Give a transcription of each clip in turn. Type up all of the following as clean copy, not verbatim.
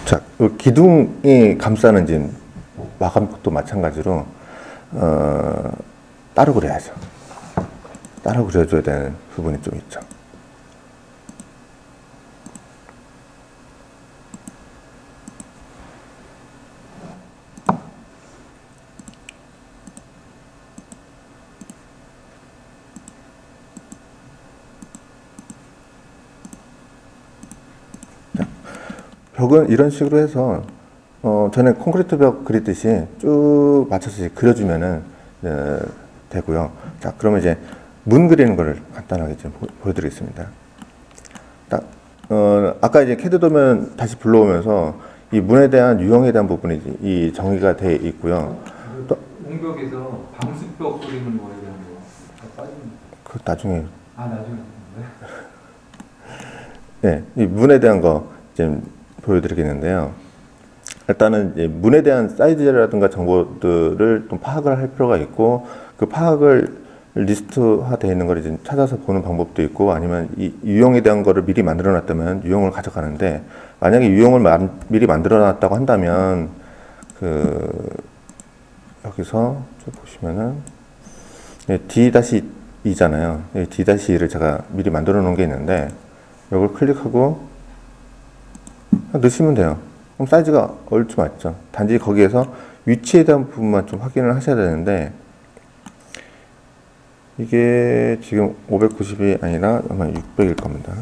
자, 이 기둥이 감싸는 진 마감폭도 마찬가지로 따로 그려야죠. 따로 그려줘야 되는 부분이 좀 있죠. 벽은 이런 식으로 해서 전에 콘크리트 벽 그리듯이 쭉 맞춰서 이제 그려주면은 되고요. 자, 그러면 이제 문 그리는 거를 간단하게 좀 보여드리겠습니다. 딱 아까 이제 캐드 도면 다시 불러오면서 이 문에 대한 유형에 대한 부분이 이 정의가 돼 있고요. 또 용벽에서 방수벽 그리는 거에 대한 거 빠집니다. 그 나중에. 아, 나중에. 네, 이 문에 대한 거 지금 보여드리겠는데요. 일단은 이제 문에 대한 사이즈라든가 정보들을 좀 파악을 할 필요가 있고, 그 파악을 리스트화되어 있는 걸 이제 찾아서 보는 방법도 있고, 아니면 이 유형에 대한 거를 미리 만들어 놨다면 유형을 가져가는데, 만약에 유형을 미리 만들어 놨다고 한다면 여기서 좀 보시면은 D-2잖아요. D-2를 제가 미리 만들어 놓은 게 있는데, 이걸 클릭하고 넣으시면 돼요. 그럼 사이즈가 얼추 맞죠. 단지 거기에서 위치에 대한 부분만 좀 확인을 하셔야 되는데, 이게 지금 590이 아니라 아마 600일 겁니다.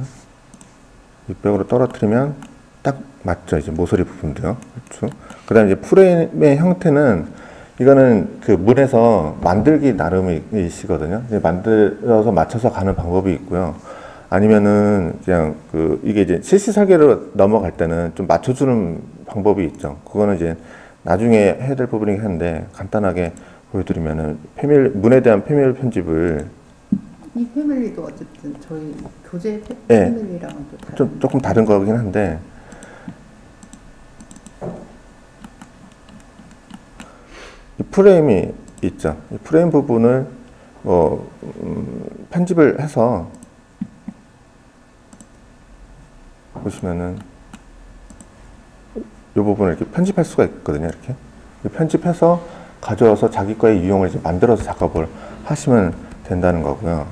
600으로 떨어뜨리면 딱 맞죠. 이제 모서리 부분도요. 그렇죠. 그 다음에 이제 프레임의 형태는, 이거는 그 문에서 만들기 나름이시거든요. 만들어서 맞춰서 가는 방법이 있고요. 아니면은 그냥 이게 이제 실시 설계로 넘어갈 때는 좀 맞춰주는 방법이 있죠. 그거는 이제 나중에 해야 될 부분이긴 한데, 간단하게 보여드리면은 문에 대한 패밀리 편집을, 이 패밀리도 어쨌든 저희 교재 네, 패밀리랑은 또 다른 조금 다른 거긴 한데, 이 프레임이 있죠. 이 프레임 부분을 편집을 해서 보시면은 이 부분을 이렇게 편집할 수가 있거든요. 이렇게 편집해서 가져와서 자기 거의 유형을 이제 만들어서 작업을 하시면 된다는 거고요.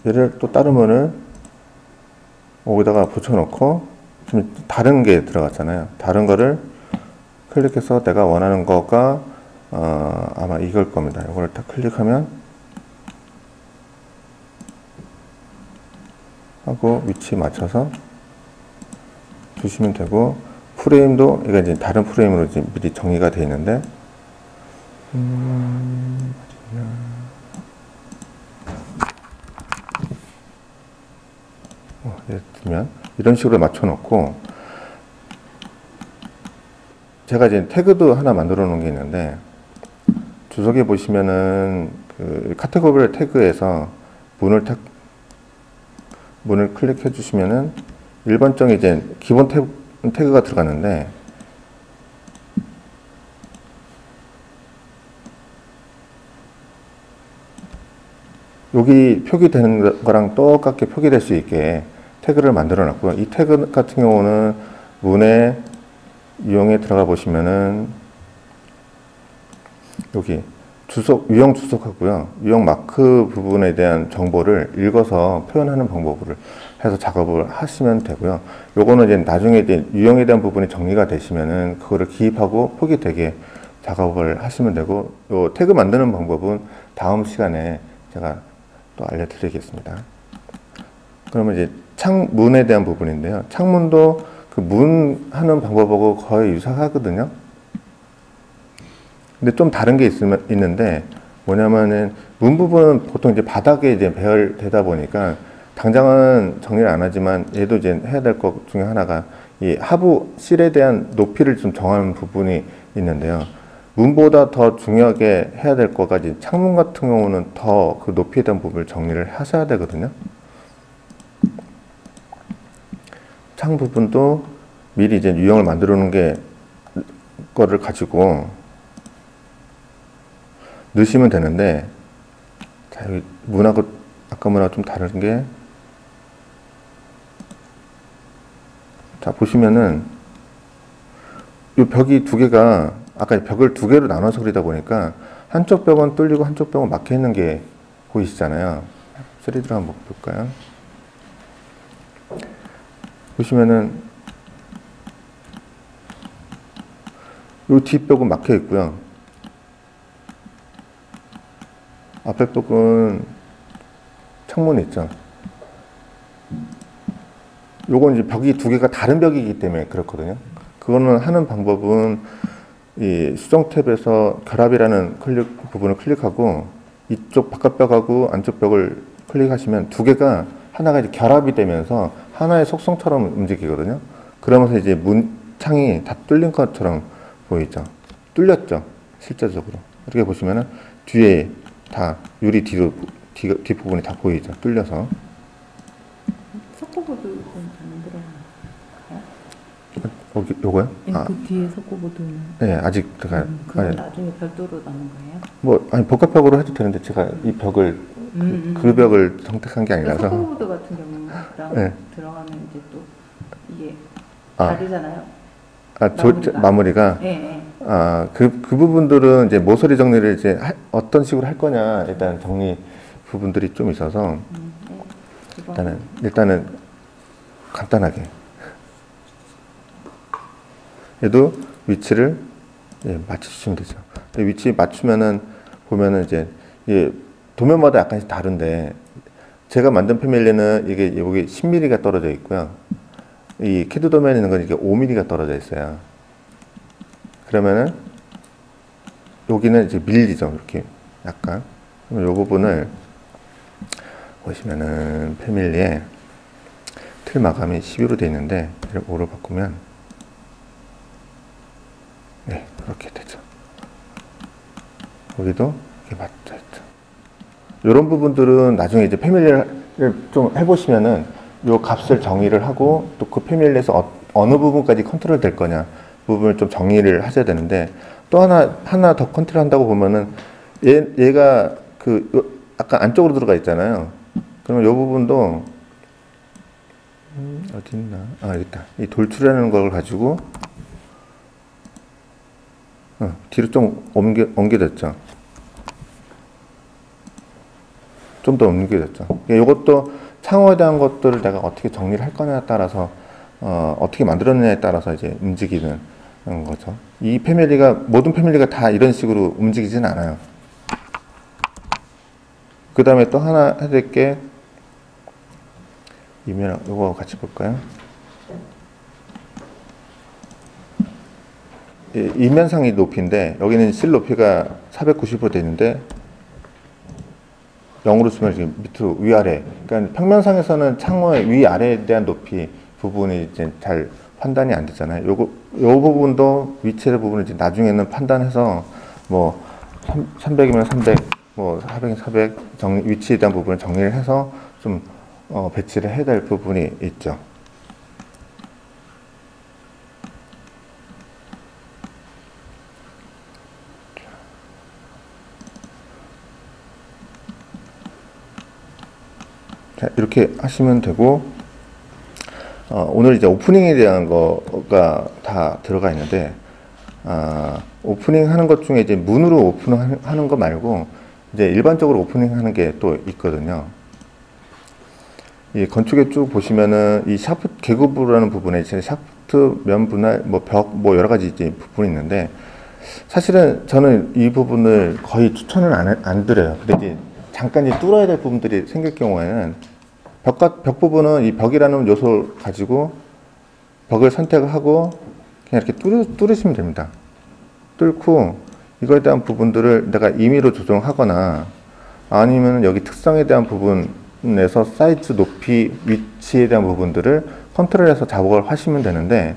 얘를 또 다른 문을 여기다가 붙여놓고, 좀 다른 게 들어갔잖아요. 다른 거를 클릭해서 내가 원하는 거가 아마 이걸 겁니다. 이걸 딱 클릭하면 하고 위치 맞춰서 주시면 되고, 프레임도 이게 이제 다른 프레임으로 이제 미리 정리가 되어 있는데, 예를 들면 이런 식으로 맞춰 놓고, 제가 이제 태그도 하나 만들어 놓은 게 있는데, 주석에 보시면은 카테고리 태그에서 문을 클릭해 주시면은 일반적인 이제 기본 태그가 들어갔는데, 여기 표기되는 거랑 똑같게 표기될 수 있게 태그를 만들어 놨고요. 이 태그 같은 경우는 문의 유형에 들어가 보시면은 여기 유형 주석하고요. 유형 마크 부분에 대한 정보를 읽어서 표현하는 방법을 해서 작업을 하시면 되고요. 요거는 이제 나중에 이제 유형에 대한 부분이 정리가 되시면은 그거를 기입하고 표기되게 작업을 하시면 되고, 요 태그 만드는 방법은 다음 시간에 제가 또 알려드리겠습니다. 그러면 이제 창문에 대한 부분인데요. 창문도 그 문 하는 방법하고 거의 유사하거든요. 근데 좀 다른 게 있는데, 뭐냐면은 문 부분은 보통 이제 바닥에 이제 배열되다 보니까 당장은 정리를 안 하지만, 얘도 이제 해야 될 것 중에 하나가 이 하부 실에 대한 높이를 좀 정하는 부분이 있는데요. 문보다 더 중요하게 해야 될 거가 이제 창문 같은 경우는 더 그 높이에 대한 부분을 정리를 하셔야 되거든요. 창 부분도 미리 이제 유형을 만들어 놓은 게 거를 가지고 넣으시면 되는데, 자, 여기 문하고 아까 문하고 좀 다른 게, 자 보시면은 이 벽이 두 개가 아까 벽을 두 개로 나눠서 그리다 보니까 한쪽 벽은 뚫리고 한쪽 벽은 막혀 있는 게 보이시잖아요. 3D로 한번 볼까요? 보시면은 이 뒷벽은 막혀 있고요. 앞에 벽은 창문이 있죠. 요건 이제 벽이 두 개가 다른 벽이기 때문에 그렇거든요. 그거는 하는 방법은 이 수정 탭에서 결합이라는 부분을 클릭하고 이쪽 바깥 벽하고 안쪽 벽을 클릭하시면 두 개가 하나가 이제 결합이 되면서 하나의 속성처럼 움직이거든요. 그러면서 이제 창이 다 뚫린 것처럼 보이죠. 뚫렸죠. 실제적으로. 이렇게 보시면은 뒤에 다 유리 뒷부분이 다 보이죠. 뚫려서. 석고보드 안 들어가요? 요거요? 그 뒤에 석고보드는 네, 아직 제가 그건 나중에 별도로 나는 거예요? 뭐 아니 복합벽으로 해도 되는데 제가 이 벽을 그 벽을 선택한 게 아니라서. 석고보드 같은 경우랑 네. 들어가면 이제 또 이게 아. 다르잖아요. 마무리가. 네. 그 부분들은 이제 모서리 정리를 이제 어떤 식으로 할 거냐 일단 정리 부분들이 좀 있어서 네. 일단은 간단하게 얘도 위치를 맞춰주시면 되죠. 위치 맞추면은 보면은 이제 도면마다 약간씩 다른데 제가 만든 패밀리는 이게 여기 10mm가 떨어져 있고요. 이 캐드 도면에 있는 건 이게 5mm가 떨어져 있어요. 그러면은 여기는 이제 밀리죠. 이렇게 약간. 그럼 이 부분을 보시면은 패밀리에 틀 마감이 12로 되어 있는데 5로 바꾸면 네, 이렇게 되죠. 여기도 이렇게 맞춰 있죠. 이런 부분들은 나중에 이제 패밀리를 좀 해보시면은 요 값을 정의를 하고 또 그 패밀리에서 어느 부분까지 컨트롤 될 거냐 부분을 좀 정의를 하셔야 되는데 또 하나 더 컨트롤 한다고 보면은 얘가 아까 안쪽으로 들어가 있잖아요. 그러면 요 부분도 어디 있나? 여기 있다. 이 돌출하는 걸 가지고 뒤로 좀 옮겨졌죠. 좀 더 옮겨졌죠. 이것도 창호에 대한 것들을 내가 어떻게 정리를 할 거냐에 따라서 어떻게 만들었느냐에 따라서 이제 움직이는 거죠. 이 패밀리가 모든 패밀리가 다 이런 식으로 움직이진 않아요. 그 다음에 또 하나 해야 될 게 이면 이거 같이 볼까요? 이면상이 높이인데 여기는 실 높이가 490으로 되어 있는데 0으로 쓰면 지금 밑으로 위아래. 그러니까 평면상에서는 창호의 위아래에 대한 높이 부분이 이제 잘 판단이 안 되잖아요. 요 부분도 위치의 부분을 이제 나중에는 판단해서 뭐 300이면 300, 뭐 400이면 400 위치에 대한 부분을 정리를 해서 좀 배치를 해야 될 부분이 있죠. 자, 이렇게 하시면 되고, 오늘 이제 오프닝에 대한 거가 다 들어가 있는데, 오프닝 하는 것 중에 이제 문으로 오프닝하는 거 말고, 이제 일반적으로 오프닝 하는 게 또 있거든요. 이 건축에 쭉 보시면은 이 샤프트 계급부라는 부분에 이제 샤프트 면 분할, 뭐 벽, 뭐 여러 가지 이제 부분이 있는데, 사실은 저는 이 부분을 거의 추천을 안 드려요. 근데 이제 잠깐 이제 뚫어야 될 부분들이 생길 경우에는 벽 부분은 이 벽이라는 요소를 가지고 벽을 선택을 하고 그냥 이렇게 뚫으시면 됩니다. 뚫고 이거에 대한 부분들을 내가 임의로 조정하거나 아니면 여기 특성에 대한 부분에서 사이즈, 높이, 위치에 대한 부분들을 컨트롤해서 작업을 하시면 되는데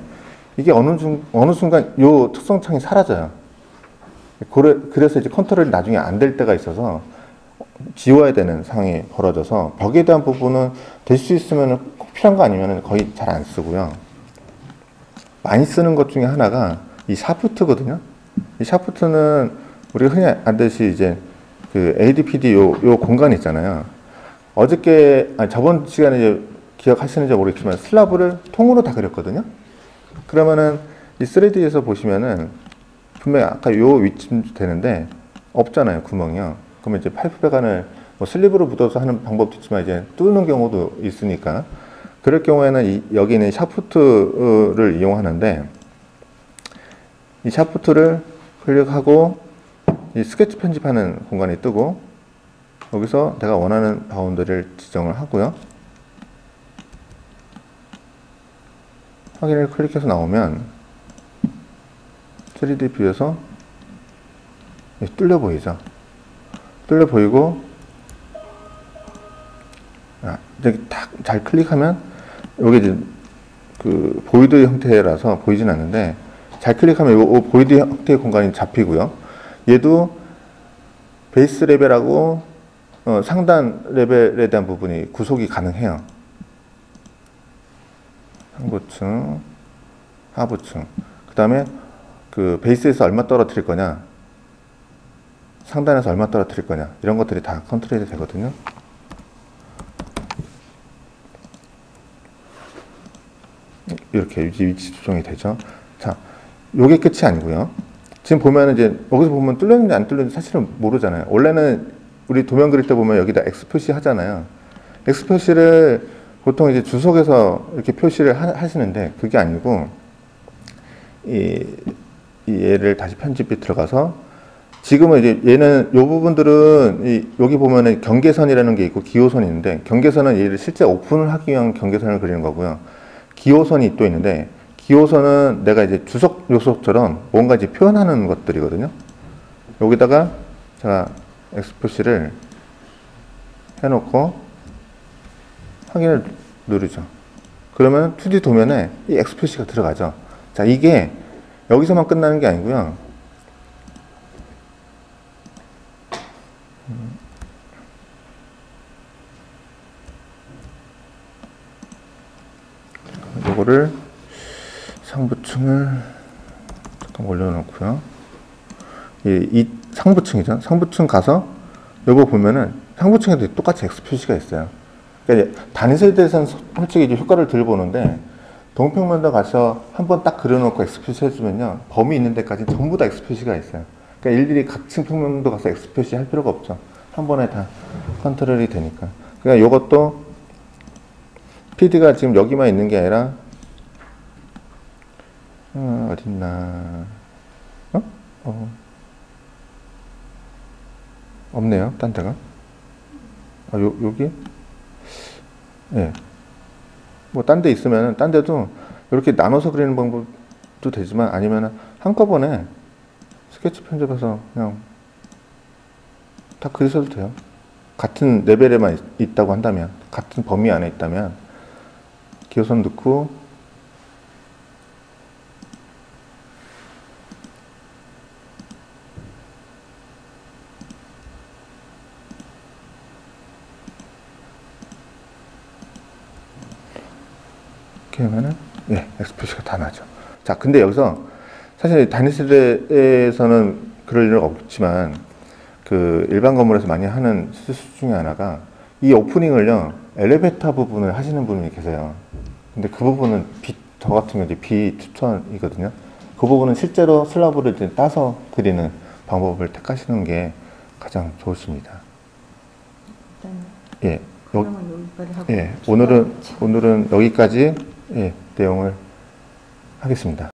이게 어느 순간 이 특성창이 사라져요. 그래서 이제 컨트롤이 나중에 안 될 때가 있어서 지워야 되는 상황이 벌어져서 벽에 대한 부분은 될 수 있으면 꼭 필요한 거 아니면 거의 잘 안 쓰고요. 많이 쓰는 것 중에 하나가 이 샤프트거든요. 이 샤프트는 우리가 흔히 알듯이 이제 그 ADPD 요 공간 있잖아요. 저번 시간에 이제 기억하시는지 모르겠지만 슬라브를 통으로 다 그렸거든요. 그러면은 이 3D에서 보시면은 분명히 아까 요 위치쯤 되는데 없잖아요, 구멍이요. 그러면 이제 파이프 배관을 뭐 슬립으로 묻어서 하는 방법도 있지만 이제 뚫는 경우도 있으니까 그럴 경우에는 여기 있는 샤프트를 이용하는데 이 샤프트를 클릭하고 이 스케치 편집하는 공간이 뜨고 여기서 내가 원하는 바운더리를 지정을 하고요. 확인을 클릭해서 나오면 3D 뷰에서 뚫려 보이죠. 뚫려 보이고 이렇게 딱 잘 클릭하면 여기 이제 그 보이드 형태라서 보이진 않는데 잘 클릭하면 요 보이드 형태의 공간이 잡히고요. 얘도 베이스 레벨하고 상단 레벨에 대한 부분이 구속이 가능해요. 상부층, 하부층. 그 다음에 그 베이스에서 얼마 떨어뜨릴 거냐, 상단에서 얼마 떨어뜨릴 거냐, 이런 것들이 다 컨트롤이 되거든요. 이렇게 위치 조정이 되죠. 자, 요게 끝이 아니고요. 지금 보면은 이제 여기서 보면 뚫렸는지 안 뚫렸는지 사실은 모르잖아요. 원래는 우리 도면 그릴 때 보면 여기다 X 표시 하잖아요. X 표시를 보통 이제 주석에서 이렇게 표시를 하시는데 그게 아니고 이 얘를 다시 편집에 들어가서 지금은 이제 얘는 요 부분들은 여기 보면은 경계선이라는 게 있고 기호선이 있는데 경계선은 얘를 실제 오픈을 하기 위한 경계선을 그리는 거고요. 기호선이 또 있는데 기호선은 내가 이제 주석 요소처럼 뭔가 이제 표현하는 것들이거든요. 여기다가 제가 X 표시를 해놓고 확인을 누르죠. 그러면 2D 도면에 이 X 표시가 들어가죠. 자, 이게 여기서만 끝나는 게 아니고요. 요거를 상부층을 잠깐 올려놓고요. 이 상부층이죠. 상부층 가서 요거 보면은 상부층에도 똑같이 X 표시가 있어요. 그러니까 단위세에 대해서는 솔직히 이제 효과를 덜 보는데 동평면도 가서 한번 딱 그려놓고 X 표시 해주면요, 범위 있는 데까지 전부 다 X 표시가 있어요. 그러니까 일일이 각 평면도 가서 X 표시 할 필요가 없죠. 한 번에 다 컨트롤이 되니까. 그러니까 요것도 PD가 지금 여기만 있는 게 아니라 어딨나? 없네요. 딴 데가. 여기? 예. 뭐 딴 데 있으면 딴 데도 이렇게 나눠서 그리는 방법도 되지만 아니면 한꺼번에 스케치 편집해서 그냥 다 그리셔도 돼요. 같은 레벨에만 있다고 한다면, 같은 범위 안에 있다면 기호선 넣고 이렇게 하면은 X 표시가 다 나죠. 자, 근데 여기서 사실 단위 세대에서는 그럴 일은 없지만 그 일반 건물에서 많이 하는 실수 중에 하나가 이 오프닝을요, 엘리베이터 부분을 하시는 분이 계세요. 근데 그 부분은 저 같은 경우 이제 비추천이거든요. 그 부분은 실제로 슬라브를 이제 따서 그리는 방법을 택하시는 게 가장 좋습니다. 예. 그러면 여기까지 하고 오늘은 여기까지 내용을 하겠습니다.